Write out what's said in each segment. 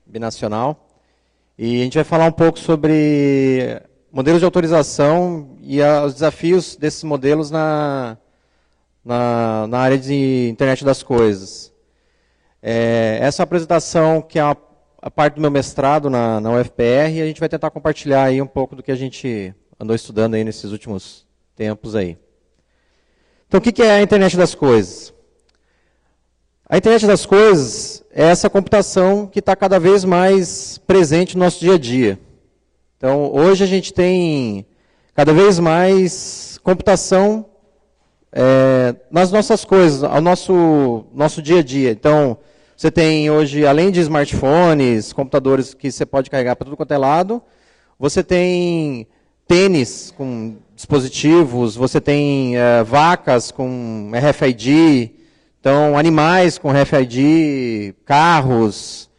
binacional. E a gente vai falar um pouco sobre modelos de autorização e os desafios desses modelos na área de internet das coisas. Essa apresentação, que é a parte do meu mestrado na UFPR, e a gente vai tentar compartilhar aí um pouco do que a gente andou estudando aí nesses últimos tempos aí. Então, o que é a internet das coisas? A internet das coisas é essa computação que está cada vez mais presente no nosso dia a dia. Então, hoje a gente tem cada vez mais computação nas nossas coisas, ao nosso dia a dia. Então, você tem hoje, além de smartphones, computadores que você pode carregar para tudo quanto é lado, você tem tênis com dispositivos, você tem vacas com RFID, então animais com RFID, carros,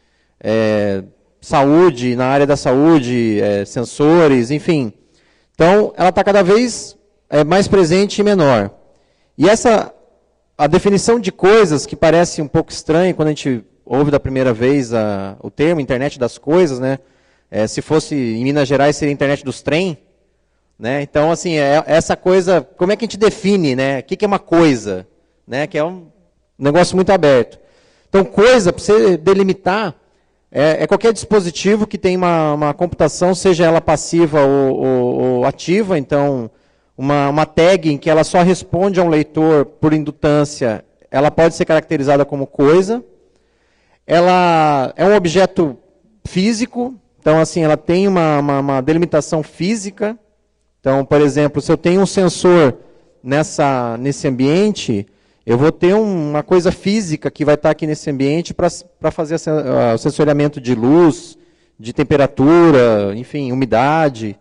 saúde, na área da saúde, sensores, enfim. Então, ela está cada vez mais presente e menor. E a definição de coisas, que parece um pouco estranha quando a gente ouve da primeira vez o termo internet das coisas, né? Se fosse em Minas Gerais, seria internet dos trem. Né? Então, assim, essa coisa, como é que a gente define, né? O que é uma coisa? Né? Que é um negócio muito aberto. Então, coisa, para você delimitar, é qualquer dispositivo que tem uma computação, seja ela passiva ou ativa. Então, uma tag em que ela só responde a um leitor por indutância, ela pode ser caracterizada como coisa. Ela é um objeto físico, então, assim, ela tem uma delimitação física. Então, por exemplo, se eu tenho um sensor nesse ambiente, eu vou ter uma coisa física que vai estar aqui nesse ambiente para fazer o sensoriamento de luz, de temperatura, enfim, umidade.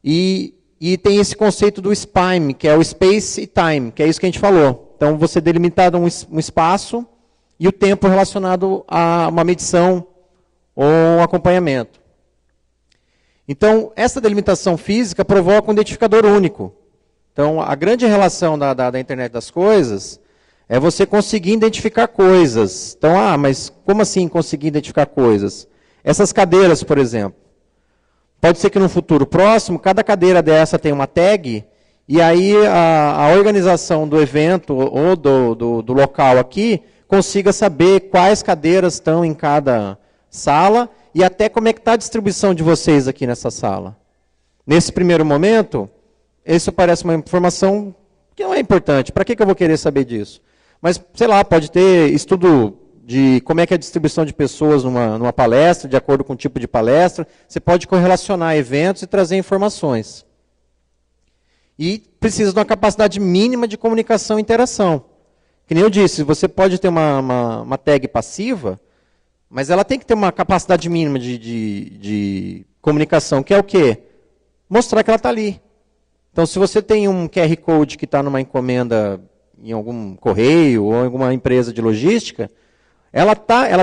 E tem esse conceito do SPIME, que é o Space e Time, que é isso que a gente falou. Então, você delimitar um espaço e o tempo relacionado a uma medição ou um acompanhamento. Então, essa delimitação física provoca um identificador único. Então, a grande relação da internet das coisas é você conseguir identificar coisas. Então, mas como assim conseguir identificar coisas? Essas cadeiras, por exemplo. Pode ser que no futuro próximo, cada cadeira dessa tem uma tag, e aí a organização do evento ou do local aqui consiga saber quais cadeiras estão em cada sala, e até como é que está a distribuição de vocês aqui nessa sala. Nesse primeiro momento, isso parece uma informação que não é importante. Para que eu vou querer saber disso? Mas, sei lá, pode ter estudo de como é que é a distribuição de pessoas numa palestra, de acordo com o tipo de palestra. Você pode correlacionar eventos e trazer informações. E precisa de uma capacidade mínima de comunicação e interação. Que nem eu disse, você pode ter uma tag passiva, mas ela tem que ter uma capacidade mínima de comunicação, que é o quê? Mostrar que ela está ali. Então, se você tem um QR Code que está numa encomenda em algum correio ou em alguma empresa de logística, ela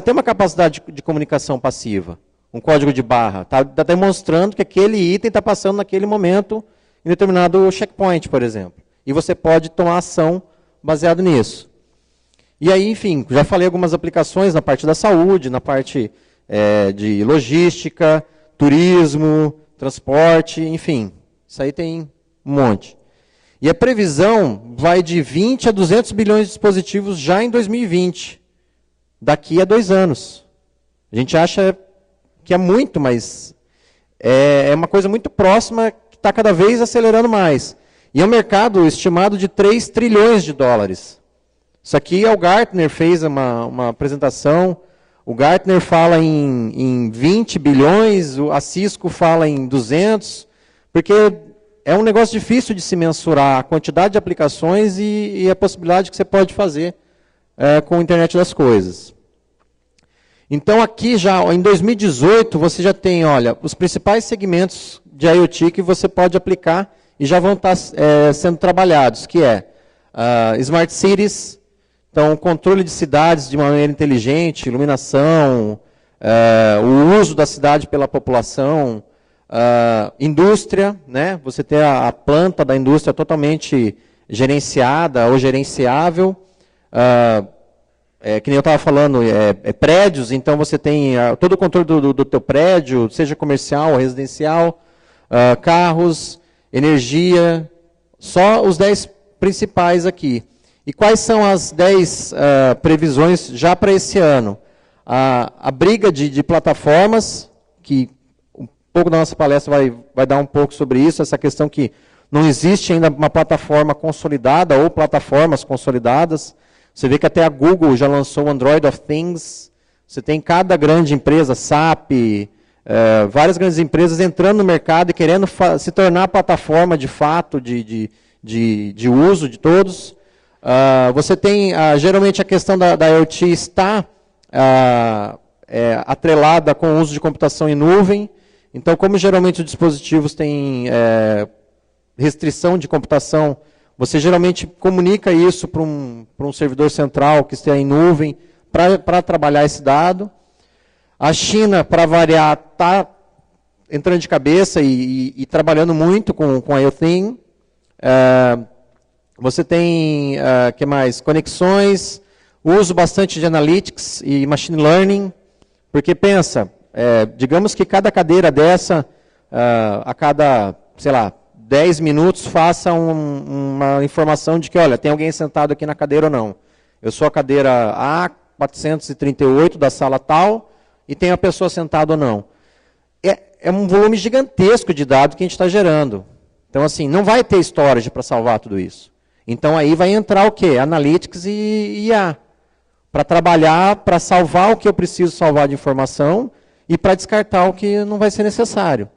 tem uma capacidade de comunicação passiva, um código de barra. Está demonstrando que aquele item está passando naquele momento em determinado checkpoint, por exemplo. E você pode tomar ação baseado nisso. E aí, enfim, já falei algumas aplicações na parte da saúde, na parte de logística, turismo, transporte, enfim. Isso aí tem um monte. E a previsão vai de 20 a 200 bilhões de dispositivos já em 2020, daqui a 2 anos. A gente acha que é muito, mas é uma coisa muito próxima, que está cada vez acelerando mais. E é um mercado estimado de 3 trilhões de dólares. Isso aqui o Gartner fez uma apresentação, o Gartner fala em 20 bilhões, a Cisco fala em 200, porque é um negócio difícil de se mensurar a quantidade de aplicações e a possibilidade que você pode fazer com a internet das coisas. Então aqui já, em 2018, você já tem, olha, os principais segmentos de IoT que você pode aplicar e já vão estar sendo trabalhados, que é Smart Cities. Então, controle de cidades de maneira inteligente, iluminação, o uso da cidade pela população, indústria, né? Você ter a planta da indústria totalmente gerenciada ou gerenciável, que nem eu estava falando, prédios, então você tem todo o controle do teu prédio, seja comercial ou residencial, carros, energia, só os 10 principais aqui. E quais são as 10 previsões já para esse ano? A briga de plataformas, que um pouco da nossa palestra vai dar um pouco sobre isso, essa questão que não existe ainda uma plataforma consolidada ou plataformas consolidadas. Você vê que até a Google já lançou o Android of Things. Você tem cada grande empresa, SAP, várias grandes empresas entrando no mercado e querendo se tornar plataforma de fato de uso de todos. Você tem, geralmente, a questão da IoT está atrelada com o uso de computação em nuvem. Então, como geralmente os dispositivos têm restrição de computação, você geralmente comunica isso para um servidor central que esteja em nuvem para trabalhar esse dado. A China, para variar, está entrando de cabeça e trabalhando muito com a IoT. Você tem, que mais? Conexões, uso bastante de analytics e machine learning, porque pensa, digamos que cada cadeira dessa, a cada, sei lá, 10 minutos faça uma informação de que, olha, tem alguém sentado aqui na cadeira ou não. Eu sou a cadeira A438 da sala tal e tem a pessoa sentada ou não. É um volume gigantesco de dados que a gente está gerando. Então, assim, não vai ter storage para salvar tudo isso. Então, aí vai entrar o quê? Analytics e IA. Para trabalhar, para salvar o que eu preciso salvar de informação e para descartar o que não vai ser necessário.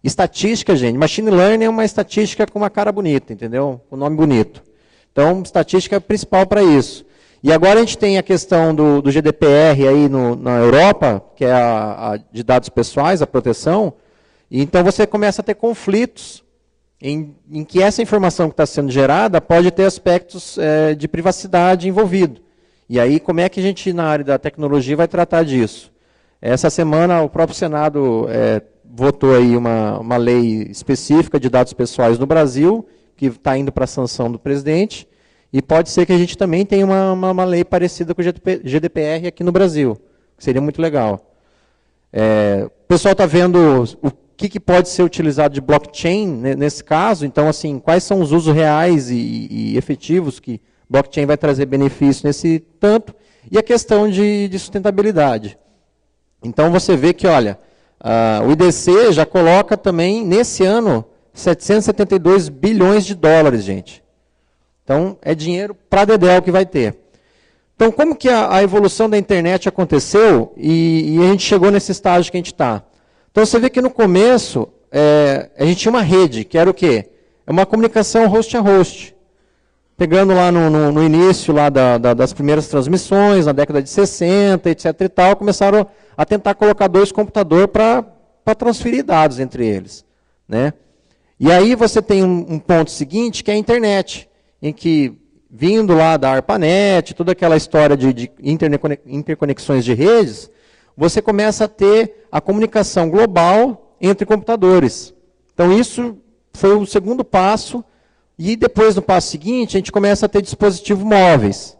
Estatística, gente, machine learning é uma estatística com uma cara bonita, entendeu? Com um nome bonito. Então, estatística é principal para isso. E agora a gente tem a questão do GDPR aí na Europa, que é a de dados pessoais, a proteção. E então você começa a ter conflitos em que essa informação que está sendo gerada pode ter aspectos de privacidade envolvido. E aí, como é que a gente, na área da tecnologia, vai tratar disso? Essa semana, o próprio Senado votou aí uma lei específica de dados pessoais no Brasil, que está indo para a sanção do presidente, e pode ser que a gente também tenha uma lei parecida com o GDPR aqui no Brasil, que seria muito legal. O pessoal está vendo o que pode ser utilizado de blockchain nesse caso, então, assim, quais são os usos reais e efetivos que blockchain vai trazer benefício nesse tanto, e a questão de sustentabilidade. Então, você vê que, olha, o IDC já coloca também, nesse ano, 772 bilhões de dólares, gente. Então, é dinheiro para dedéu que vai ter. Então, como que a evolução da internet aconteceu e a gente chegou nesse estágio que a gente está? Então, você vê que no começo, a gente tinha uma rede, que era o quê? É uma comunicação host a host. Pegando lá no início lá das primeiras transmissões, na década de 60, etc. e tal, começaram a tentar colocar 2 computadores para transferir dados entre eles. Né? E aí você tem um ponto seguinte, que é a internet, em que, vindo lá da ARPANET, toda aquela história de interconexões de redes, você começa a ter a comunicação global entre computadores. Então, isso foi o segundo passo. E depois, no passo seguinte, a gente começa a ter dispositivos móveis.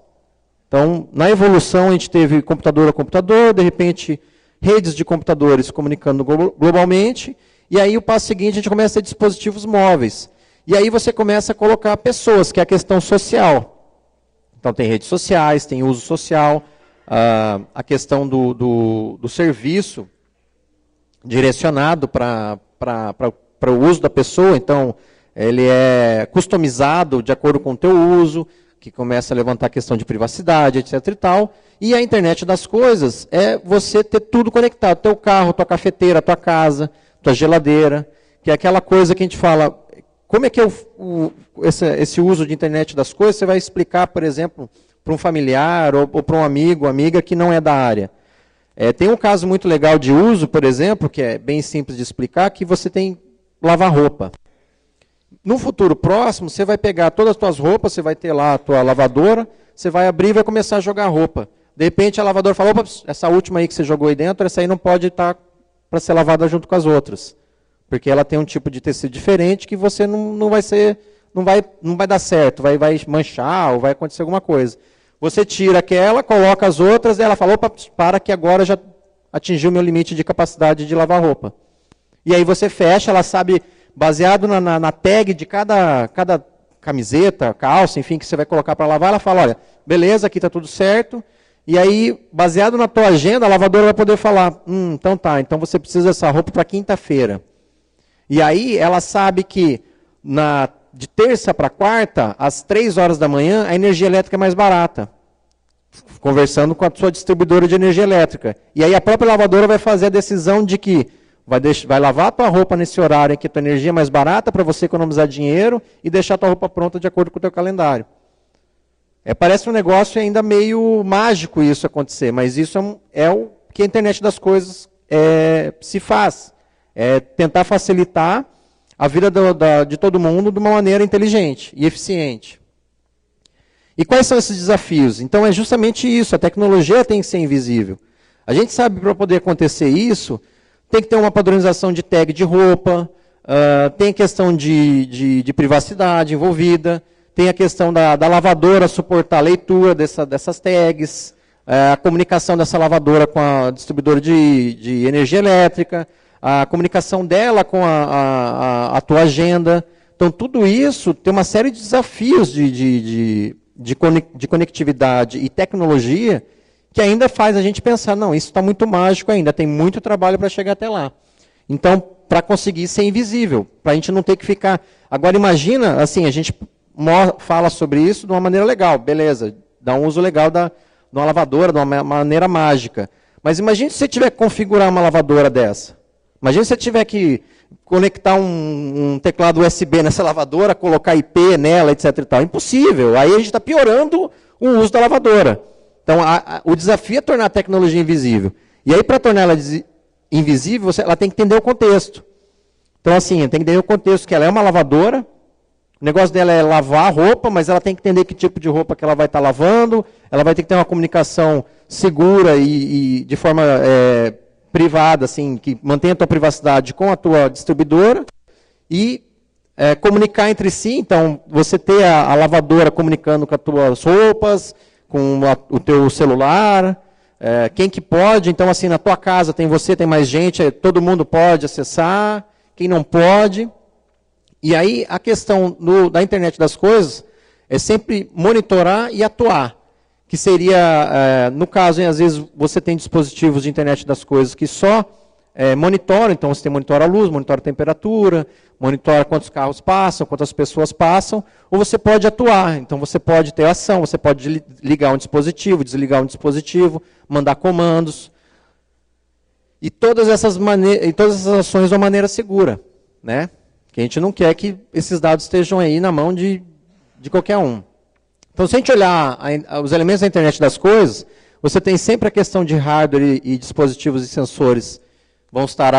Então, na evolução, a gente teve computador a computador, de repente, redes de computadores comunicando globalmente, e aí o passo seguinte, a gente começa a ter dispositivos móveis. E aí você começa a colocar pessoas, que é a questão social. Então, tem redes sociais, tem uso social, a questão do serviço direcionado para o uso da pessoa, então, ele é customizado de acordo com o teu uso, que começa a levantar a questão de privacidade, etc. e tal. E a internet das coisas é você ter tudo conectado, teu carro, tua cafeteira, tua casa, tua geladeira, que é aquela coisa que a gente fala, como é que é esse uso de internet das coisas, você vai explicar, por exemplo, para um familiar ou para um amigo, amiga que não é da área. Tem um caso muito legal de uso, por exemplo, que é bem simples de explicar, que você tem lavar roupa. No futuro próximo, você vai pegar todas as tuas roupas, você vai ter lá a tua lavadora, você vai abrir e vai começar a jogar roupa. De repente, a lavadora fala, opa, essa última aí que você jogou aí dentro, essa aí não pode estar para ser lavada junto com as outras. Porque ela tem um tipo de tecido diferente que você não vai dar certo, vai manchar ou vai acontecer alguma coisa. Você tira aquela, coloca as outras, e ela fala, opa, para que agora já atingiu o meu limite de capacidade de lavar roupa. E aí você fecha, ela sabe, baseado na tag de cada camiseta, calça, enfim, que você vai colocar para lavar, ela fala, olha, beleza, aqui está tudo certo. E aí, baseado na tua agenda, a lavadora vai poder falar, então tá, então você precisa dessa roupa para quinta-feira. E aí ela sabe que de terça para quarta, às 3 horas da manhã, a energia elétrica é mais barata. Conversando com a sua distribuidora de energia elétrica. E aí a própria lavadora vai fazer a decisão de que vai lavar a tua roupa nesse horário em que a tua energia é mais barata para você economizar dinheiro e deixar a tua roupa pronta de acordo com o teu calendário. Parece um negócio ainda meio mágico isso acontecer, mas isso é o que a internet das coisas se faz. É tentar facilitar a vida de todo mundo de uma maneira inteligente e eficiente. E quais são esses desafios? Então é justamente isso, a tecnologia tem que ser invisível. A gente sabe que para poder acontecer isso, tem que ter uma padronização de tag de roupa, tem a questão de privacidade envolvida, tem a questão da lavadora suportar a leitura dessas tags, a comunicação dessa lavadora com a distribuidora de energia elétrica, a comunicação dela com a tua agenda. Então, tudo isso tem uma série de desafios de conectividade e tecnologia que ainda faz a gente pensar, não, isso está muito mágico ainda, tem muito trabalho para chegar até lá. Então, para conseguir ser invisível, para a gente não ter que ficar... Agora, imagina, assim, a gente fala sobre isso de uma maneira legal, beleza, dá um uso legal de uma lavadora, de uma maneira mágica. Mas imagine se você tiver que configurar uma lavadora dessa. Imagine se você tiver que conectar um teclado USB nessa lavadora, colocar IP nela, etc. E tal. Impossível. Aí a gente está piorando o uso da lavadora. Então, o desafio é tornar a tecnologia invisível. E aí, para tornar ela invisível, ela tem que entender o contexto. Então, assim, tem que entender o contexto que ela é uma lavadora, o negócio dela é lavar a roupa, mas ela tem que entender que tipo de roupa que ela vai estar lavando, ela vai ter que ter uma comunicação segura e de forma privada, assim, que mantenha a tua privacidade com a tua distribuidora e comunicar entre si. Então, você ter a lavadora comunicando com as tuas roupas, com o teu celular, quem que pode. Então, assim, na tua casa tem você, tem mais gente, todo mundo pode acessar, quem não pode. E aí, a questão da internet das coisas é sempre monitorar e atuar. Que seria, no caso, às vezes você tem dispositivos de internet das coisas que só monitoram, então você monitora a luz, monitora a temperatura, monitora quantos carros passam, quantas pessoas passam, ou você pode atuar, então você pode ter ação, você pode ligar um dispositivo, desligar um dispositivo, mandar comandos, e todas essas ações de uma maneira segura, né? Que a gente não quer que esses dados estejam aí na mão de qualquer um. Então, se a gente olhar os elementos da internet das coisas, você tem sempre a questão de hardware e dispositivos e sensores vão estar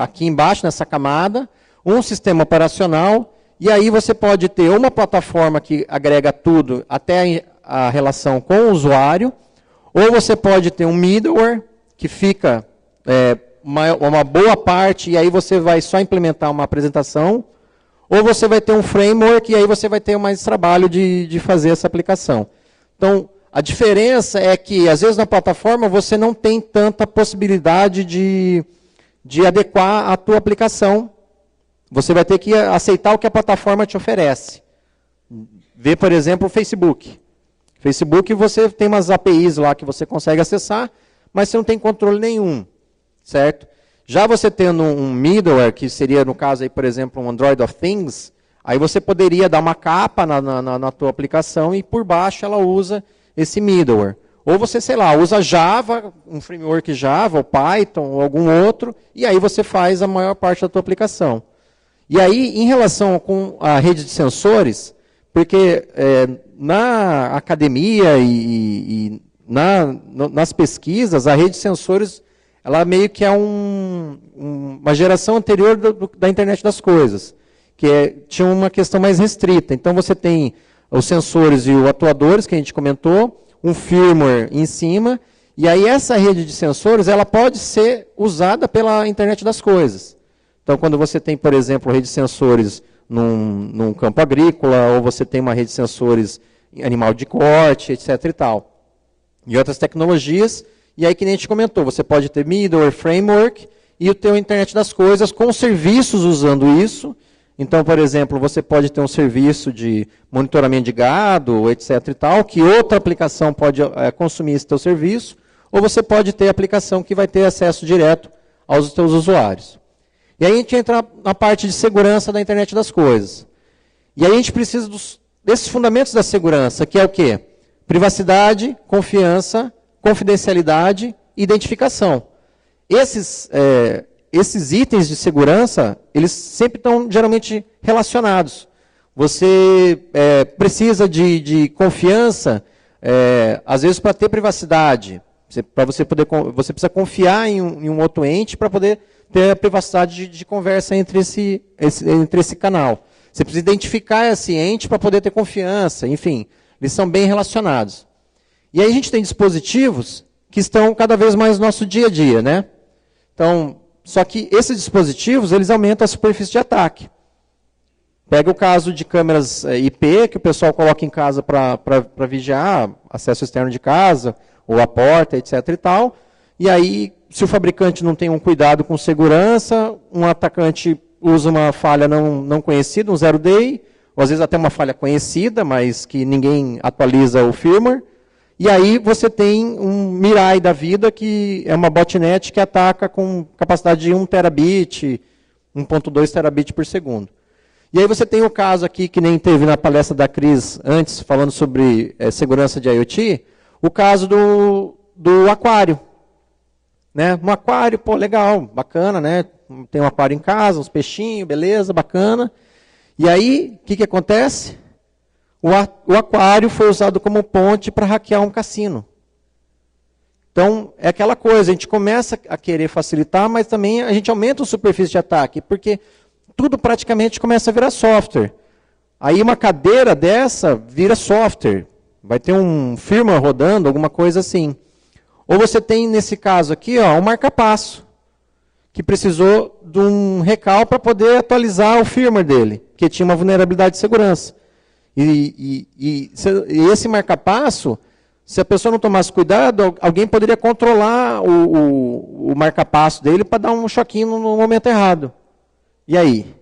aqui embaixo, nessa camada, um sistema operacional, e aí você pode ter uma plataforma que agrega tudo, até a relação com o usuário, ou você pode ter um middleware, que fica uma boa parte, e aí você vai só implementar uma apresentação, ou você vai ter um framework, e aí você vai ter mais trabalho de fazer essa aplicação. Então, a diferença é que, às vezes, na plataforma, você não tem tanta possibilidade de adequar a tua aplicação. Você vai ter que aceitar o que a plataforma te oferece. Vê, por exemplo, o Facebook. Facebook, você tem umas APIs lá que você consegue acessar, mas você não tem controle nenhum, certo? Já você tendo um middleware, que seria, no caso, aí, por exemplo, um Android of Things, aí você poderia dar uma capa na tua aplicação e por baixo ela usa esse middleware. Ou você, sei lá, usa Java, um framework Java, ou Python, ou algum outro, e aí você faz a maior parte da tua aplicação. E aí, em relação com a rede de sensores, porque na academia e nas pesquisas, a rede de sensores, ela meio que é uma geração anterior da internet das coisas, que tinha uma questão mais restrita. Então, você tem os sensores e os atuadores, que a gente comentou, um firmware em cima, e aí essa rede de sensores ela pode ser usada pela internet das coisas. Então, quando você tem, por exemplo, rede de sensores num campo agrícola, ou você tem uma rede de sensores animal de corte, etc. e tal. E outras tecnologias. E aí, que nem a gente comentou, você pode ter middleware, framework e o teu internet das coisas com serviços usando isso. Então, por exemplo, você pode ter um serviço de monitoramento de gado, etc. e tal, que outra aplicação pode consumir esse teu serviço, ou você pode ter aplicação que vai ter acesso direto aos teus usuários. E aí a gente entra na parte de segurança da internet das coisas. E aí a gente precisa desses fundamentos da segurança, que é o quê? Privacidade, confiança, confidencialidade e identificação. Esses itens de segurança, eles sempre estão geralmente relacionados. Você precisa de confiança, às vezes para ter privacidade. Você precisa confiar em um outro ente para poder ter a privacidade de conversa entre esse canal. Você precisa identificar esse ente para poder ter confiança. Enfim, eles são bem relacionados. E aí a gente tem dispositivos que estão cada vez mais no nosso dia a dia, né? Então, só que esses dispositivos, eles aumentam a superfície de ataque. Pega o caso de câmeras IP, que o pessoal coloca em casa para vigiar acesso externo de casa, ou a porta, etc. e tal. E aí, se o fabricante não tem um cuidado com segurança, um atacante usa uma falha não conhecida, um zero day, ou às vezes até uma falha conhecida, mas que ninguém atualiza o firmware. E aí você tem um Mirai da vida, que é uma botnet que ataca com capacidade de 1 terabit, 1.2 terabit por segundo. E aí você tem o caso aqui, que nem teve na palestra da Cris antes, falando sobre segurança de IoT, o caso do aquário. Né? Um aquário, pô, legal, bacana, né? Tem um aquário em casa, uns peixinhos, beleza, bacana. E aí, o que acontece? O aquário foi usado como ponte para hackear um cassino. Então, é aquela coisa, a gente começa a querer facilitar, mas também a gente aumenta a superfície de ataque, porque tudo praticamente começa a virar software. Aí uma cadeira dessa vira software. Vai ter um firmware rodando, alguma coisa assim. Ou você tem, nesse caso aqui, ó, um marca-passo, que precisou de um recal para poder atualizar o firmware dele, que tinha uma vulnerabilidade de segurança. E esse marca-passo, se a pessoa não tomasse cuidado, alguém poderia controlar o marca-passo dele para dar um choquinho no momento errado. E aí?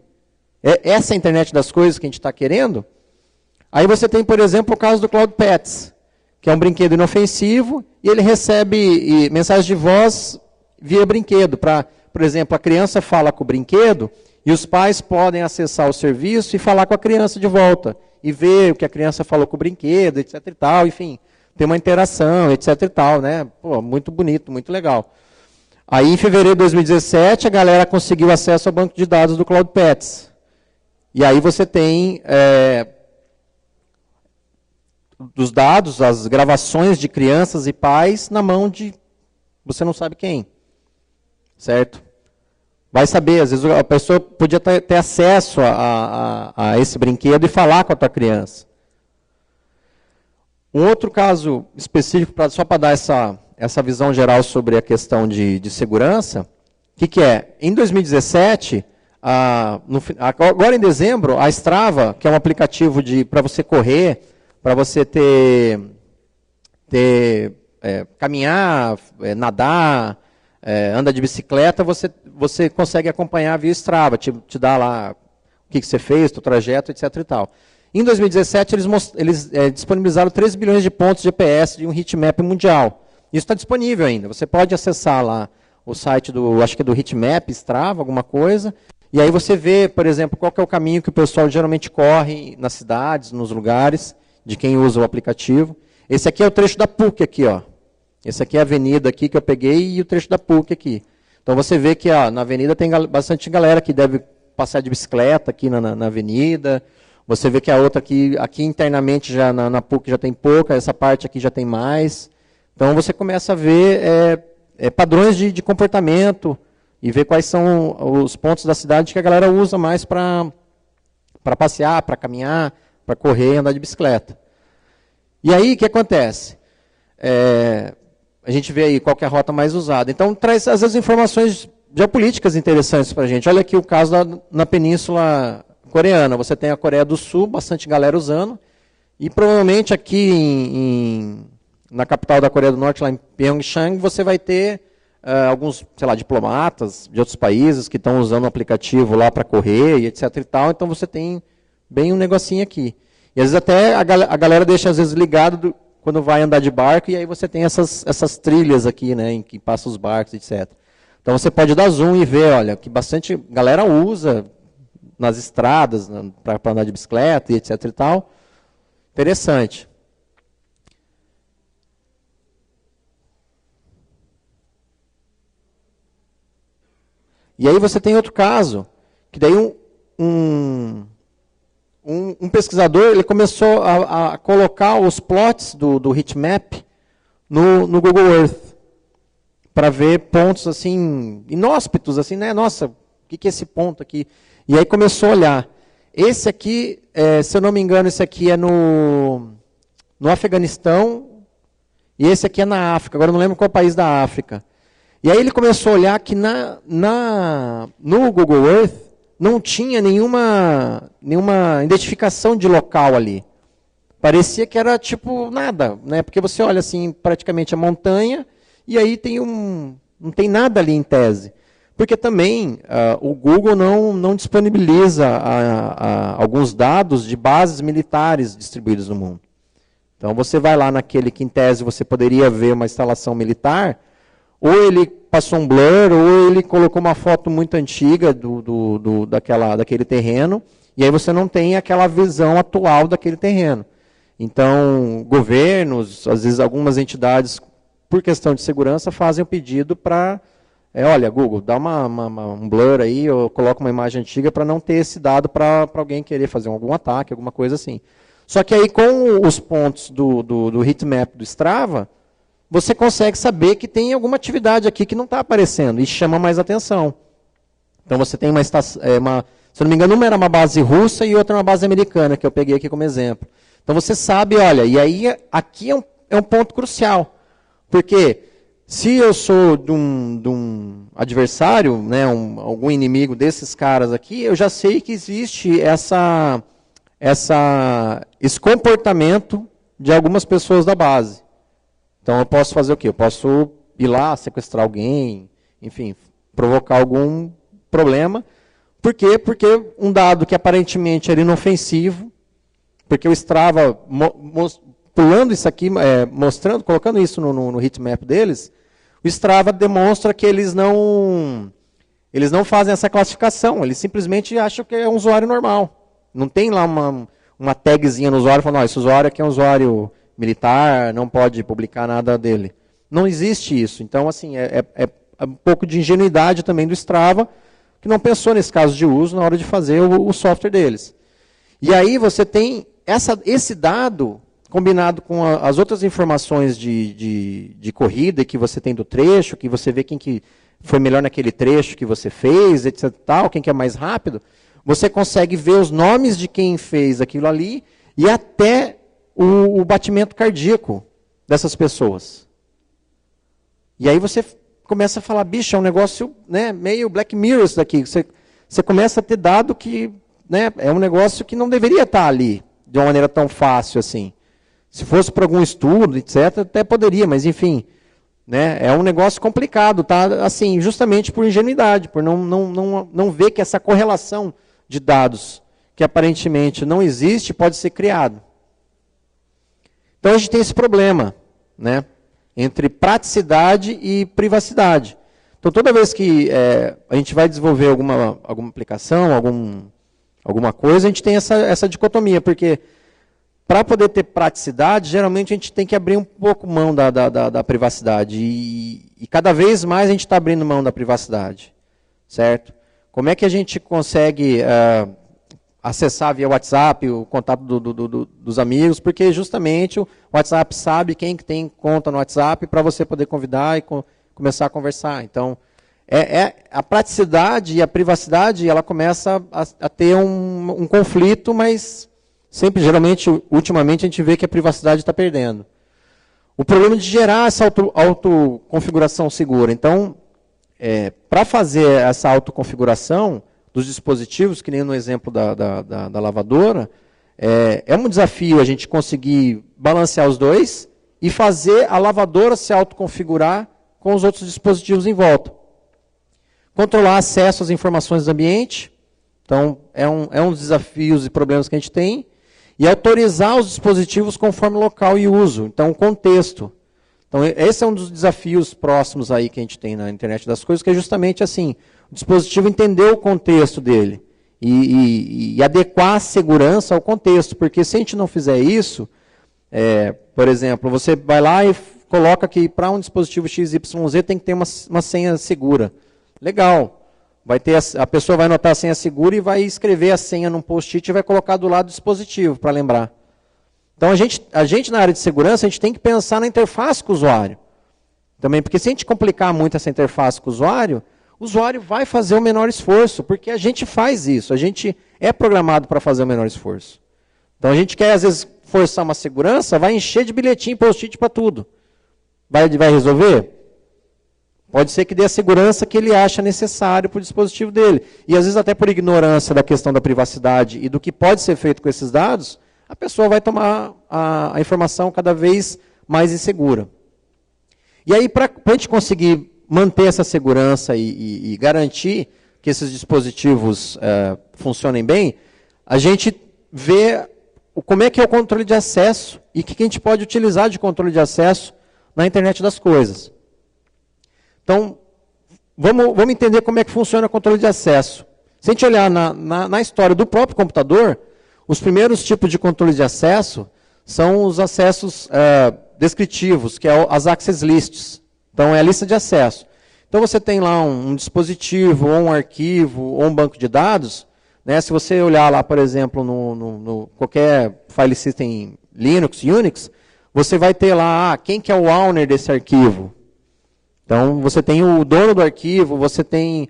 Essa é a internet das coisas que a gente está querendo? Aí você tem, por exemplo, o caso do Cloud Pets, que é um brinquedo inofensivo, e ele recebe mensagens de voz via brinquedo. Por exemplo, a criança fala com o brinquedo, e os pais podem acessar o serviço e falar com a criança de volta. E ver o que a criança falou com o brinquedo, etc. e tal, enfim, tem uma interação, etc. e tal, né? Pô, muito bonito, muito legal. Aí, em fevereiro de 2017, a galera conseguiu acesso ao banco de dados do Cloud Pets. E aí você tem dos dados, as gravações de crianças e pais na mão de você não sabe quem. Certo? Vai saber, às vezes a pessoa podia ter acesso a esse brinquedo e falar com a tua criança. Um outro caso específico, só para dar essa visão geral sobre a questão de segurança, o que é? Em 2017, agora em dezembro, a Strava, que é um aplicativo para você correr, para você caminhar, nadar, anda de bicicleta, você consegue acompanhar via Strava, te dá lá o que você fez, o trajeto, etc. e tal. Em 2017, eles disponibilizaram 13 bilhões de pontos GPS de um heatmap mundial. Isso está disponível ainda. Você pode acessar lá o site acho que é do heatmap, Strava, alguma coisa, e aí você vê, por exemplo, qual que é o caminho que o pessoal geralmente corre nas cidades, nos lugares, de quem usa o aplicativo. Esse aqui é o trecho da PUC aqui, ó. Esse aqui é a avenida aqui que eu peguei e o trecho da PUC aqui. Então você vê que na avenida tem bastante galera que deve passar de bicicleta aqui na avenida. Você vê que a outra aqui internamente já na PUC já tem pouca, essa parte aqui já tem mais. Então você começa a ver padrões de comportamento e ver quais são os pontos da cidade que a galera usa mais para passear, para caminhar, para correr e andar de bicicleta. E aí, o que acontece? A gente vê aí qual que é a rota mais usada. Então, traz, às vezes, informações geopolíticas interessantes para a gente. Olha aqui o caso na Península Coreana. Você tem a Coreia do Sul, bastante galera usando, E provavelmente aqui na capital da Coreia do Norte, lá em Pyeongchang, você vai ter alguns, sei lá, diplomatas de outros países que estão usando o aplicativo lá para correr e etc e tal. Então você tem bem um negocinho aqui. E às vezes até a galera deixa às vezes ligado quando vai andar de barco, e aí você tem essas trilhas aqui, né, em que passam os barcos, etc. Então você pode dar zoom e ver, olha, que bastante galera usa nas estradas, para andar de bicicleta e etc e tal. Interessante. E aí você tem outro caso, que daí um pesquisador ele começou a colocar os plots do heatmap no Google Earth, para ver pontos assim, inóspitos, assim, né? Nossa, o que é esse ponto aqui? E aí começou a olhar. Esse aqui, se eu não me engano, esse aqui é no Afeganistão, e esse aqui é na África, agora eu não lembro qual país da África. E aí ele começou a olhar que no Google Earth não tinha nenhuma identificação de local ali. Parecia que era tipo nada, né? Porque você olha assim, praticamente a montanha, e aí não tem nada ali em tese. Porque também o Google não disponibiliza alguns dados de bases militares distribuídas no mundo. Então você vai lá naquele que em tese você poderia ver uma instalação militar, ou ele passou um blur, ou ele colocou uma foto muito antiga daquele terreno, e aí você não tem aquela visão atual daquele terreno. Então, governos, às vezes algumas entidades, por questão de segurança, fazem o pedido para, olha, Google, dá um blur aí, ou coloca uma imagem antiga para não ter esse dado para alguém querer fazer algum ataque, alguma coisa assim. Só que aí com os pontos do heatmap do Strava, você consegue saber que tem alguma atividade aqui que não está aparecendo e chama mais atenção. Então você tem uma estação, se não me engano, uma era uma base russa e outra uma base americana, que eu peguei aqui como exemplo. Então você sabe, olha, e aí aqui é um ponto crucial. Porque se eu sou de um adversário, né, algum inimigo desses caras aqui, eu já sei que existe esse comportamento de algumas pessoas da base. Então eu posso fazer o quê? Eu posso ir lá, sequestrar alguém, enfim, provocar algum problema. Por quê? Porque um dado que aparentemente era inofensivo, porque o Strava, pulando isso aqui, colocando isso no heatmap deles, o Strava demonstra que eles não fazem essa classificação, eles simplesmente acham que é um usuário normal. Não tem lá uma tagzinha no usuário falando, esse usuário aqui é um usuário militar, não pode publicar nada dele. Não existe isso. Então, assim, é um pouco de ingenuidade também do Strava, que não pensou nesse caso de uso na hora de fazer o software deles. E aí você tem esse dado combinado com as outras informações de corrida que você tem do trecho, que você vê quem que foi melhor naquele trecho que você fez, etc. Tal, quem que é mais rápido, você consegue ver os nomes de quem fez aquilo ali e até o batimento cardíaco dessas pessoas. E aí você começa a falar, bicho, é um negócio, né, meio Black Mirror isso daqui. Você começa a ter dado que, né, é um negócio que não deveria estar ali de uma maneira tão fácil assim. Se fosse para algum estudo, etc., até poderia, mas enfim, né, é um negócio complicado, tá? Assim, justamente por ingenuidade, por não ver que essa correlação de dados que aparentemente não existe pode ser criado. Então a gente tem esse problema, né, entre praticidade e privacidade. Então toda vez que a gente vai desenvolver alguma aplicação, alguma coisa, a gente tem essa dicotomia, porque para poder ter praticidade, geralmente a gente tem que abrir um pouco mão da privacidade. E cada vez mais a gente está abrindo mão da privacidade. Certo? Como é que a gente consegue acessar via WhatsApp o contato dos amigos? Porque justamente o WhatsApp sabe quem que tem conta no WhatsApp para você poder convidar e começar a conversar. Então, a praticidade e a privacidade, ela começa a ter um conflito, mas sempre, geralmente, ultimamente, a gente vê que a privacidade está perdendo. O problema de gerar essa autoconfiguração segura. Então, para fazer essa autoconfiguração dos dispositivos, que nem no exemplo da lavadora, É um desafio a gente conseguir balancear os dois e fazer a lavadora se autoconfigurar com os outros dispositivos em volta. Controlar acesso às informações do ambiente, então é um dos desafios e problemas que a gente tem. E autorizar os dispositivos conforme local e uso, então o contexto. Então esse é um dos desafios próximos aí que a gente tem na internet das coisas, que é justamente assim, o dispositivo entender o contexto dele e adequar a segurança ao contexto, porque se a gente não fizer isso, por exemplo, você vai lá e coloca que para um dispositivo XYZ tem que ter uma senha segura. Legal. A pessoa vai anotar a senha segura e vai escrever a senha num post-it e vai colocar do lado do dispositivo para lembrar. Então a gente na área de segurança, a gente tem que pensar na interface com o usuário. Também, porque se a gente complicar muito essa interface com o usuário vai fazer o menor esforço, porque a gente faz isso, a gente é programado para fazer o menor esforço. Então a gente quer, às vezes, forçar uma segurança, vai encher de bilhetinho, post-it para tudo. Vai resolver? Pode ser que dê a segurança que ele acha necessário para o dispositivo dele. E às vezes até por ignorância da questão da privacidade e do que pode ser feito com esses dados, a pessoa vai tomar a informação cada vez mais insegura. E aí, para a gente conseguir manter essa segurança e garantir que esses dispositivos funcionem bem, a gente vê como é que é o controle de acesso e o que a gente pode utilizar de controle de acesso na internet das coisas. Então, vamos entender como é que funciona o controle de acesso. Se a gente olhar na história do próprio computador, os primeiros tipos de controle de acesso são os acessos descritivos, que é as access lists. Então, é a lista de acesso. Então, você tem lá um dispositivo, ou um arquivo, ou um banco de dados. Né? Se você olhar lá, por exemplo, no qualquer file system Linux, Unix, você vai ter lá quem que é o owner desse arquivo. Então, você tem o dono do arquivo, você tem...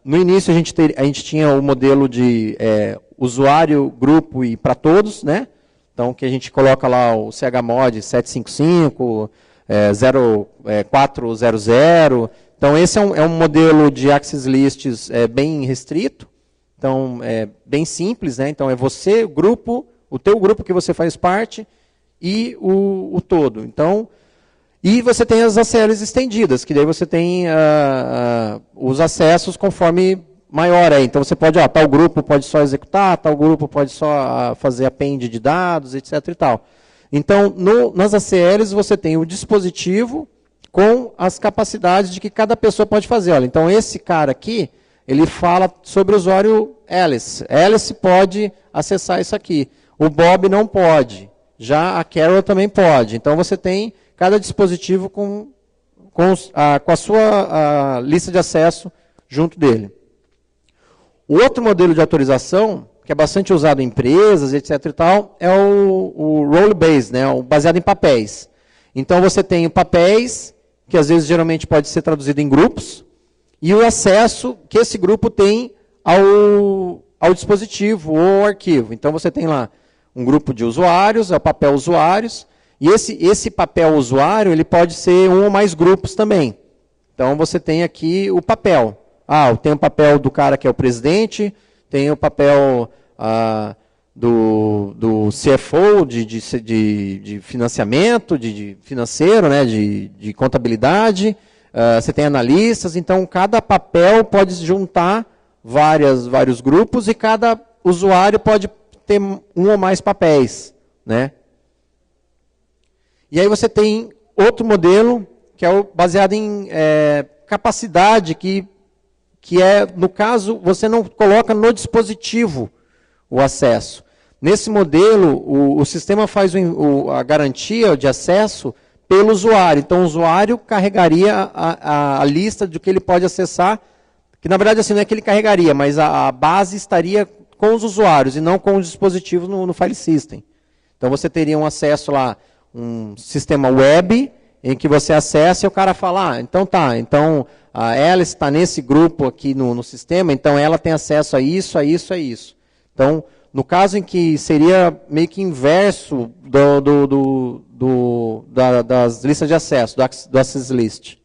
no início, a gente tinha o modelo de usuário, grupo e para todos, né? Então, que a gente coloca lá o chmod 755, 0400. Então, esse é um modelo de access lists bem restrito. Então, é bem simples, né? Então, é você, o teu grupo que você faz parte e o todo. Então... E você tem as ACLs estendidas, que daí você tem os acessos conforme maior. Então você pode, tal grupo pode só executar, tal grupo pode só fazer append de dados, etc. e tal. Então, nas ACLs você tem o dispositivo com as capacidades de que cada pessoa pode fazer. Olha, então esse cara aqui, ele fala sobre o usuário Alice. Alice pode acessar isso aqui. O Bob não pode. Já a Carol também pode. Então você tem... cada dispositivo com a sua lista de acesso junto dele. O outro modelo de autorização, que é bastante usado em empresas, etc. e tal, é o role-based, né, o baseado em papéis. Então você tem papéis, que às vezes geralmente pode ser traduzido em grupos, e o acesso que esse grupo tem ao dispositivo ou ao arquivo. Então você tem lá um grupo de usuários, é o papel usuários, e esse papel usuário, ele pode ser um ou mais grupos também. Então, você tem aqui o papel. Tem o papel do cara que é o presidente, tem o papel do CFO, de financiamento, de financeiro, né, de contabilidade. Você tem analistas. Então, cada papel pode juntar vários grupos e cada usuário pode ter um ou mais papéis, né? E aí você tem outro modelo, que é baseado em capacidade, que é, no caso, você não coloca no dispositivo o acesso. Nesse modelo, o sistema faz a garantia de acesso pelo usuário. Então, o usuário carregaria a lista do que ele pode acessar, que na verdade assim, não é que ele carregaria, mas a base estaria com os usuários e não com os dispositivos no file system. Então, você teria um acesso lá, um sistema web, em que você acessa e o cara fala, então a Alice está nesse grupo aqui no sistema, então ela tem acesso a isso, a isso, a isso. Então, no caso em que seria meio que inverso das listas de acesso, do access list.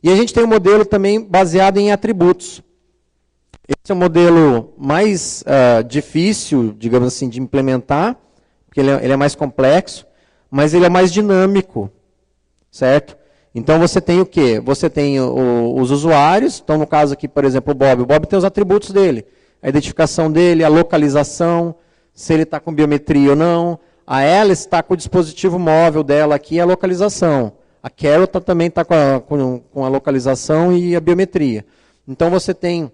E a gente tem um modelo também baseado em atributos. Esse é o modelo mais difícil, digamos assim, de implementar, porque ele é mais complexo, mas ele é mais dinâmico, certo? Então você tem o quê? Você tem os usuários, então no caso aqui, por exemplo, o Bob tem os atributos dele, a identificação dele, a localização, se ele está com biometria ou não, a Alice está com o dispositivo móvel dela aqui, a localização. A Carol também está com a localização e a biometria. Então você tem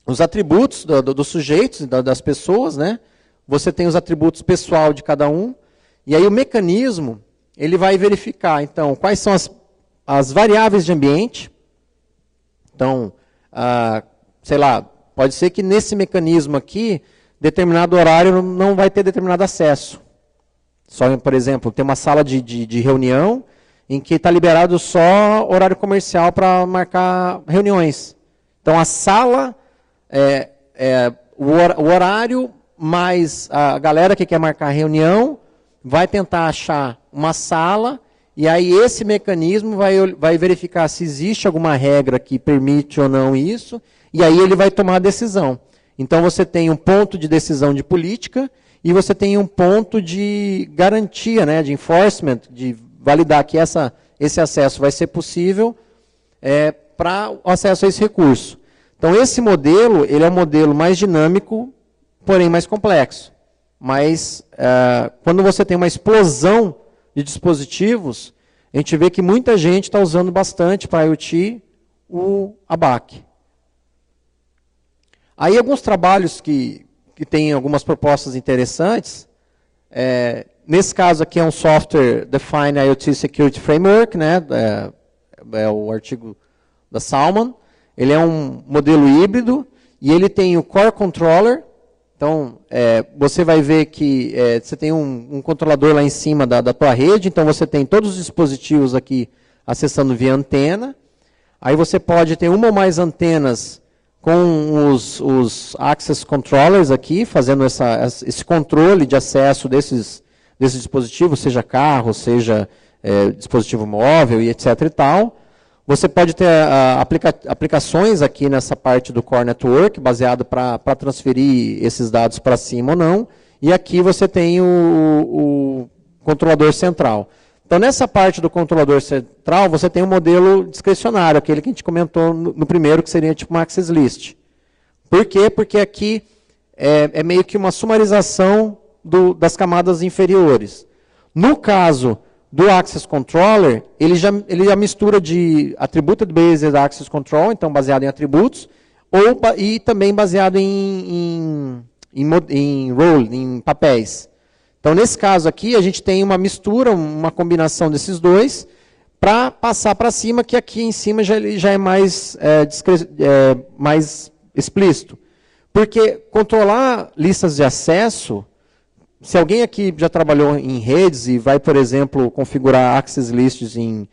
os atributos dos sujeitos, das pessoas, né? Você tem os atributos pessoal de cada um, e aí o mecanismo, ele vai verificar, então, quais são as variáveis de ambiente. Então, sei lá, pode ser que nesse mecanismo aqui, determinado horário não vai ter determinado acesso. Só, por exemplo, tem uma sala de reunião em que está liberado só horário comercial para marcar reuniões. Então, a sala, o horário, mais a galera que quer marcar reunião, vai tentar achar uma sala, e aí esse mecanismo vai verificar se existe alguma regra que permite ou não isso, e aí ele vai tomar a decisão. Então, você tem um ponto de decisão de política, e você tem um ponto de garantia, né, de enforcement, de validar que esse acesso vai ser possível para o acesso a esse recurso. Então, esse modelo, ele é um modelo mais dinâmico, porém mais complexo. Mas, quando você tem uma explosão de dispositivos, a gente vê que muita gente está usando bastante para IoT o ABAC. Aí, alguns trabalhos que têm algumas propostas interessantes. Nesse caso aqui é um Software Defined IoT Security Framework, né? É o artigo da Salmon. Ele é um modelo híbrido e ele tem o Core Controller. Então, você vai ver que você tem um controlador lá em cima da tua rede, então você tem todos os dispositivos aqui acessando via antena. Aí você pode ter uma ou mais antenas com os Access Controllers aqui, fazendo esse controle de acesso desses dispositivos, seja carro, seja dispositivo móvel e etc. e tal. Você pode ter aplicações aqui nessa parte do Core Network, baseado para transferir esses dados para cima ou não. E aqui você tem o controlador central. Então, nessa parte do controlador central, você tem um modelo discricionário, aquele que a gente comentou no primeiro, que seria tipo uma access list. Por quê? Porque aqui é meio que uma sumarização das camadas inferiores. No caso do Access Controller, ele já mistura de Attributed Based Access Control, então baseado em atributos, e também baseado em role, em papéis. Então, nesse caso aqui, a gente tem uma mistura, uma combinação desses dois, para passar para cima, que aqui em cima já é mais explícito. Porque controlar listas de acesso, se alguém aqui já trabalhou em redes e vai, por exemplo, configurar access lists em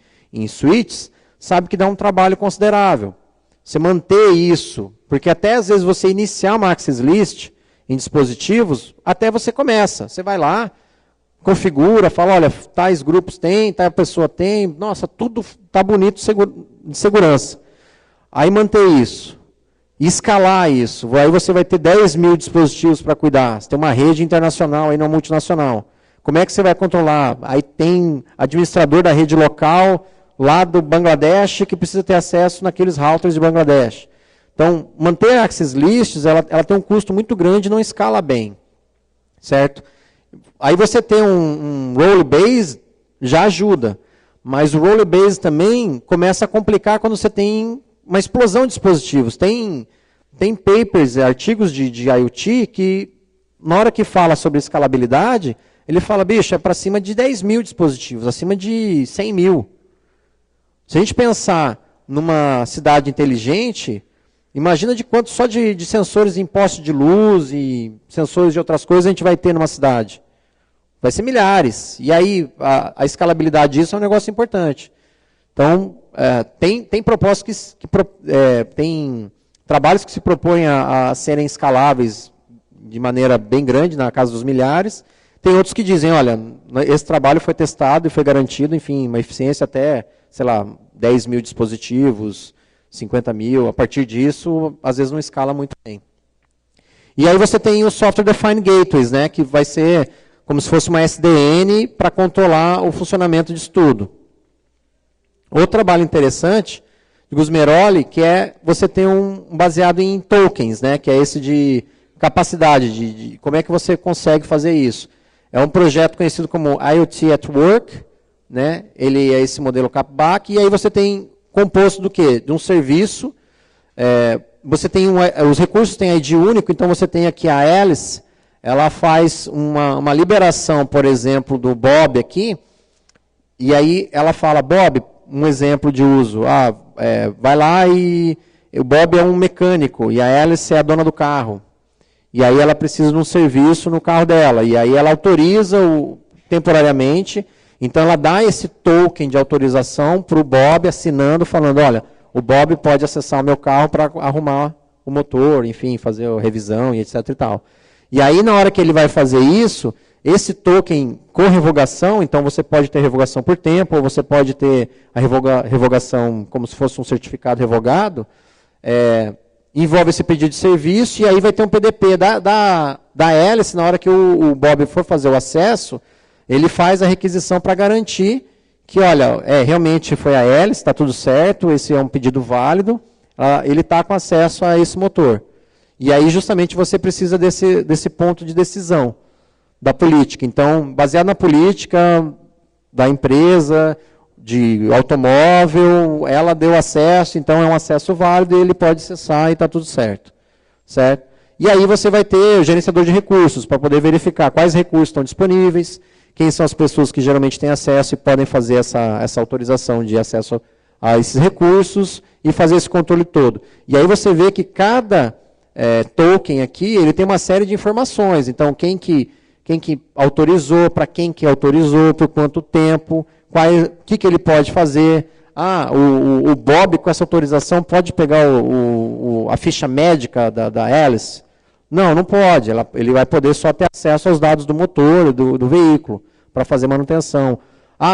switches, sabe que dá um trabalho considerável. Você manter isso, porque até às vezes você iniciar uma access list em dispositivos, até você começa. Você vai lá, configura, fala, olha, tais grupos tem, tal pessoa tem, nossa, tudo está bonito de segurança. Aí manter isso. E escalar isso. Aí você vai ter 10 mil dispositivos para cuidar. Você tem uma rede internacional, aí não multinacional. Como é que você vai controlar? Aí tem administrador da rede local, lá do Bangladesh, que precisa ter acesso naqueles routers de Bangladesh. Então, manter access lists, ela tem um custo muito grande e não escala bem. Certo? Aí você tem um role-based, já ajuda. Mas o role-based também começa a complicar quando você tem uma explosão de dispositivos. Tem papers, artigos de IoT, que na hora que fala sobre escalabilidade, ele fala, bicho, é para cima de 10 mil dispositivos, acima de 100 mil. Se a gente pensar numa cidade inteligente, imagina de quanto só de sensores em poste de luz e sensores de outras coisas a gente vai ter numa cidade. Vai ser milhares. E aí, a escalabilidade disso é um negócio importante. Então, tem propostas tem trabalhos que se propõem a serem escaláveis de maneira bem grande, na casa dos milhares. Tem outros que dizem, olha, esse trabalho foi testado e foi garantido, enfim, uma eficiência até, sei lá, 10 mil dispositivos, 50 mil, a partir disso, às vezes não escala muito bem. E aí você tem o Software Defined Gateways, né, que vai ser como se fosse uma SDN para controlar o funcionamento disso tudo. Outro trabalho interessante de Gusmeroli, que é você ter um baseado em tokens, né, que é esse de capacidade, de como é que você consegue fazer isso. É um projeto conhecido como IoT at Work, né, ele é esse modelo CapBack, e aí você tem composto do quê? De um serviço, você tem os recursos têm ID único, então você tem aqui a Alice, ela faz uma liberação, por exemplo, do Bob aqui, e aí ela fala, Bob, um exemplo de uso, vai lá e o Bob é um mecânico, e a Alice é a dona do carro. E aí ela precisa de um serviço no carro dela, e aí ela autoriza temporariamente, então ela dá esse token de autorização para o Bob, assinando, falando, olha, o Bob pode acessar o meu carro para arrumar o motor, enfim, fazer a revisão e etc e tal. E aí, na hora que ele vai fazer isso, esse token com revogação, então você pode ter revogação por tempo, ou você pode ter a revogação como se fosse um certificado revogado, envolve esse pedido de serviço, e aí vai ter um PDP da Alice, na hora que o Bob for fazer o acesso, ele faz a requisição para garantir que, olha, realmente foi a Alice, está tudo certo, esse é um pedido válido, ele está com acesso a esse motor. E aí, justamente, você precisa desse ponto de decisão da política. Então, baseado na política da empresa, de automóvel, ela deu acesso, então é um acesso válido, e ele pode acessar e está tudo certo. Certo? E aí você vai ter o gerenciador de recursos, para poder verificar quais recursos estão disponíveis, quem são as pessoas que geralmente têm acesso e podem fazer essa autorização de acesso a esses recursos e fazer esse controle todo. E aí você vê que cada token aqui, ele tem uma série de informações. Então, quem que autorizou, para quem que autorizou, por quanto tempo, o que ele pode fazer. O Bob, com essa autorização, pode pegar a ficha médica da Alice? Não pode. Ele vai poder só ter acesso aos dados do motor, do veículo, para fazer manutenção.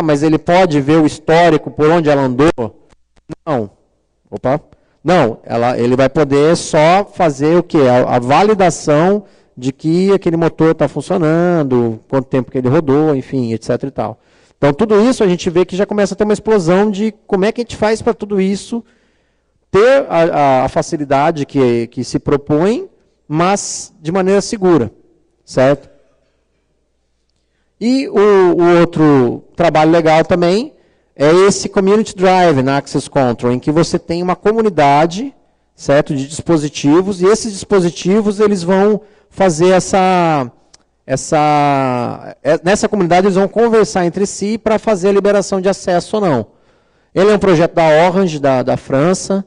Mas ele pode ver o histórico, por onde ela andou? Não. Não, ele vai poder só fazer o quê? A validação de que aquele motor está funcionando, quanto tempo que ele rodou, enfim, etc e tal. Então, tudo isso a gente vê que já começa a ter uma explosão de como é que a gente faz para tudo isso ter a facilidade que se propõe, mas de maneira segura, certo? E o outro trabalho legal também é esse Community Drive na Access Control, em que você tem uma comunidade, certo, de dispositivos, e esses dispositivos eles vão fazer nessa comunidade eles vão conversar entre si para fazer a liberação de acesso ou não. Ele é um projeto da Orange, da França,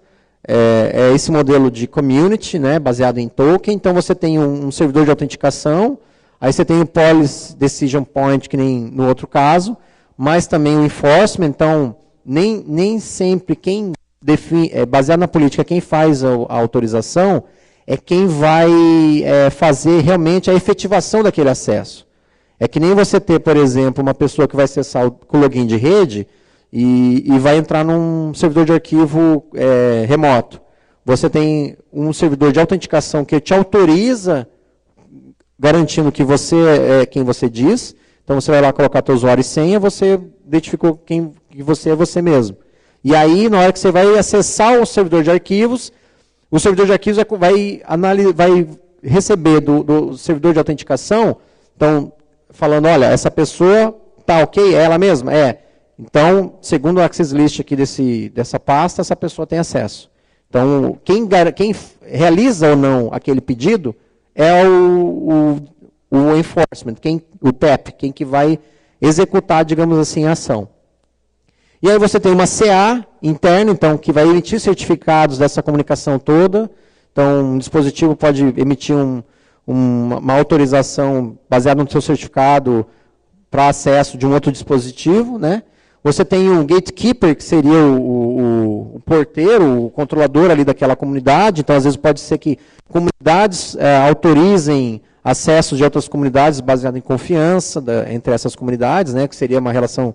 é esse modelo de community, né, baseado em token. Então você tem um servidor de autenticação, aí você tem o Policy Decision Point, que nem no outro caso, mas também o enforcement. Então, nem sempre quem define, baseado na política, quem faz a autorização é quem vai fazer realmente a efetivação daquele acesso. É que nem você ter, por exemplo, uma pessoa que vai acessar com login de rede e vai entrar num servidor de arquivo remoto. Você tem um servidor de autenticação que te autoriza, garantindo que você é quem você diz. Então, você vai lá colocar seu usuário e senha, você identificou que você é você mesmo. E aí, na hora que você vai acessar o servidor de arquivos, o servidor de arquivos vai receber do servidor de autenticação, então, falando, olha, essa pessoa está ok, é ela mesma? Então, segundo o access list aqui dessa pasta, essa pessoa tem acesso. Então, quem realiza ou não aquele pedido é o enforcement, o PEP, quem que vai executar, digamos assim, a ação. E aí você tem uma CA interna, então, que vai emitir certificados dessa comunicação toda. Então, um dispositivo pode emitir uma autorização baseada no seu certificado para acesso de um outro dispositivo, né? Você tem um gatekeeper, que seria o porteiro, o controlador ali daquela comunidade. Então, às vezes, pode ser que comunidades autorizem acessos de outras comunidades baseado em confiança entre essas comunidades, né? Que seria uma relação,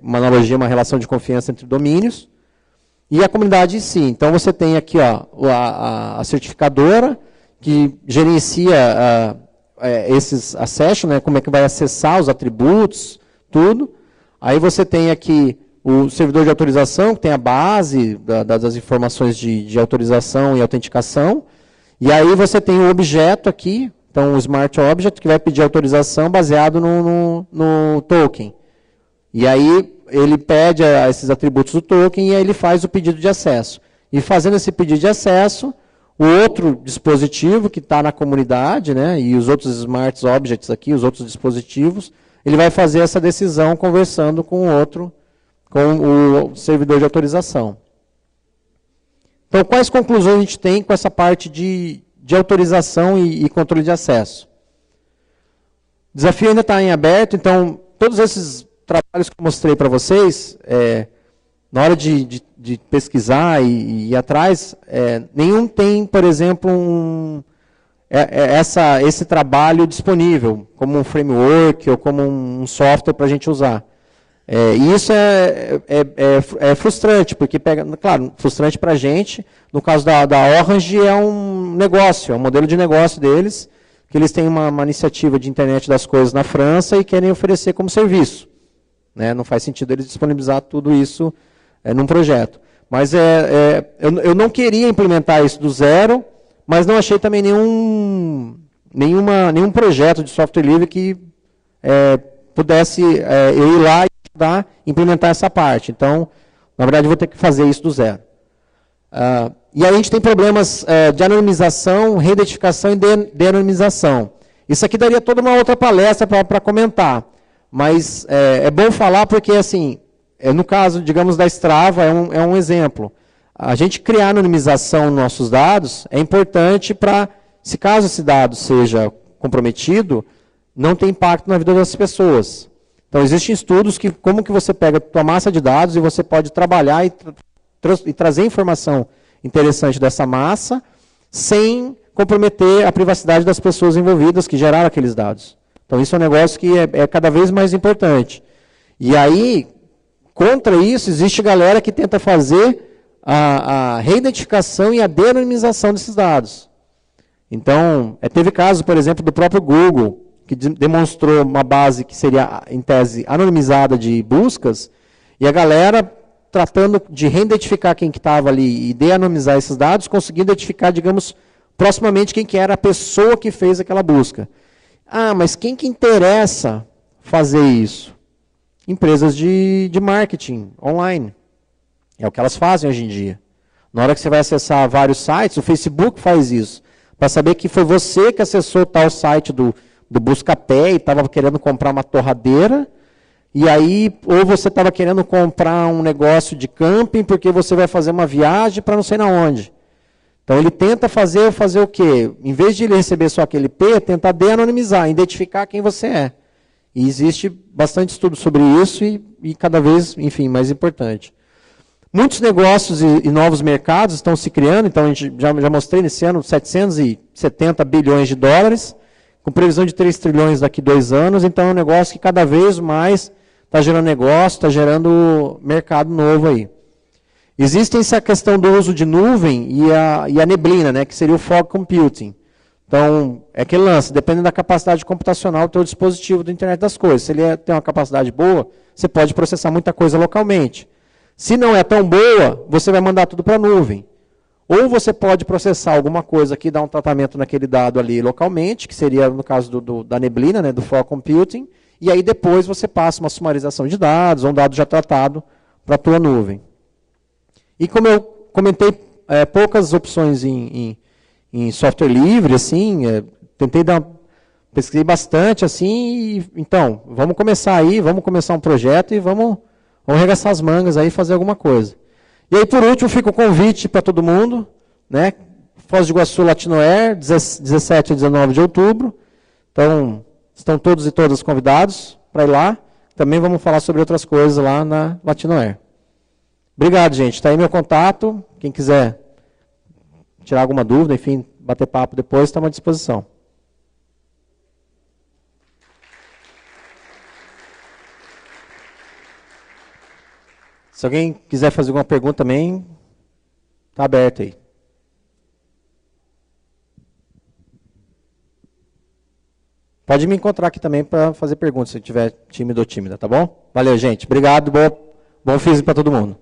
uma analogia, uma relação de confiança entre domínios. e a comunidade em si. Então, você tem aqui ó, a certificadora, que gerencia esses acessos, né, como é que vai acessar os atributos, tudo. Aí você tem aqui o servidor de autorização, que tem a base das informações de autorização e autenticação. E aí você tem o objeto aqui, então o Smart Object, que vai pedir autorização baseado no token. E aí ele pede esses atributos do token e aí ele faz o pedido de acesso. E fazendo esse pedido de acesso, o outro dispositivo que está na comunidade, né, e os outros Smart Objects aqui, os outros dispositivos, ele vai fazer essa decisão conversando com o outro, com o servidor de autorização. Então, quais conclusões a gente tem com essa parte de autorização e controle de acesso? O desafio ainda está em aberto, então, todos esses trabalhos que eu mostrei para vocês, na hora de pesquisar e ir atrás, nenhum tem, por exemplo, esse trabalho disponível, como um framework ou como um software para a gente usar. E isso é frustrante, porque claro, frustrante para a gente. No caso da Orange, é um negócio, é um modelo de negócio deles, que eles têm uma iniciativa de internet das coisas na França e querem oferecer como serviço. Né? Não faz sentido eles disponibilizar tudo isso num projeto. Mas eu não queria implementar isso do zero, mas não achei também nenhum projeto de software livre que pudesse eu ir lá e ajudar a implementar essa parte. Então, na verdade, eu vou ter que fazer isso do zero. E aí a gente tem problemas de anonimização, reidentificação e de-anonimização. Isso aqui daria toda uma outra palestra para comentar. Mas é bom falar porque, assim, no caso, digamos, da Strava, é um exemplo. A gente criar anonimização nos nossos dados é importante para, se caso esse dado seja comprometido, não ter impacto na vida das pessoas. Então, existem estudos que como que você pega a tua massa de dados e você pode trabalhar e trazer informação interessante dessa massa sem comprometer a privacidade das pessoas envolvidas que geraram aqueles dados. Então, isso é um negócio que é cada vez mais importante. E aí, contra isso, existe galera que tenta fazer a reidentificação e a de-anonimização desses dados. Então, teve caso, por exemplo, do próprio Google, que demonstrou uma base que seria, em tese, anonimizada de buscas, e a galera, tratando de reidentificar quem que estava ali e de-anonimizar esses dados, conseguiu identificar, digamos, proximamente quem que era a pessoa que fez aquela busca. Ah, mas quem que interessa fazer isso? Empresas de marketing online. É o que elas fazem hoje em dia. Na hora que você vai acessar vários sites, o Facebook faz isso. Para saber que foi você que acessou tal site do Buscapé e estava querendo comprar uma torradeira, e aí, ou você estava querendo comprar um negócio de camping porque você vai fazer uma viagem para não sei na onde. Então ele tenta fazer o quê? Em vez de ele receber só aquele IP, tentar de-anonimizar, identificar quem você é. E existe bastante estudo sobre isso e cada vez, enfim, mais importante. Muitos negócios e novos mercados estão se criando, então a gente já mostrei nesse ano 770 bilhões de dólares, com previsão de 3 trilhões daqui a 2 anos, então é um negócio que cada vez mais está gerando negócio, está gerando mercado novo aí. Existe essa questão do uso de nuvem e a neblina, né, que seria o fog computing. Então, é aquele lance, dependendo da capacidade computacional do teu dispositivo da internet das coisas. Se ele tem uma capacidade boa, você pode processar muita coisa localmente. Se não é tão boa, você vai mandar tudo para a nuvem. Ou você pode processar alguma coisa que dá um tratamento naquele dado ali localmente, que seria no caso da neblina, né, do fog computing, e aí depois você passa uma sumarização de dados, ou um dado já tratado para a tua nuvem. E como eu comentei, poucas opções em software livre, assim, pesquisei bastante, assim, então, vamos começar aí, vamos começar um projeto e vamos arregaçar as mangas aí e fazer alguma coisa. E aí, por último, fica o convite para todo mundo, né? Foz do Iguaçu Latinoair, 17 a 19 de outubro. Então, estão todos e todas convidados para ir lá. Também vamos falar sobre outras coisas lá na Latinoair. Obrigado, gente. Está aí meu contato. Quem quiser tirar alguma dúvida, enfim, bater papo depois, estamos à disposição. Se alguém quiser fazer alguma pergunta também, Está aberto aí. Pode me encontrar aqui também para fazer perguntas, se tiver tímido ou tímida, tá bom? Valeu, gente. Obrigado, bom físico para todo mundo.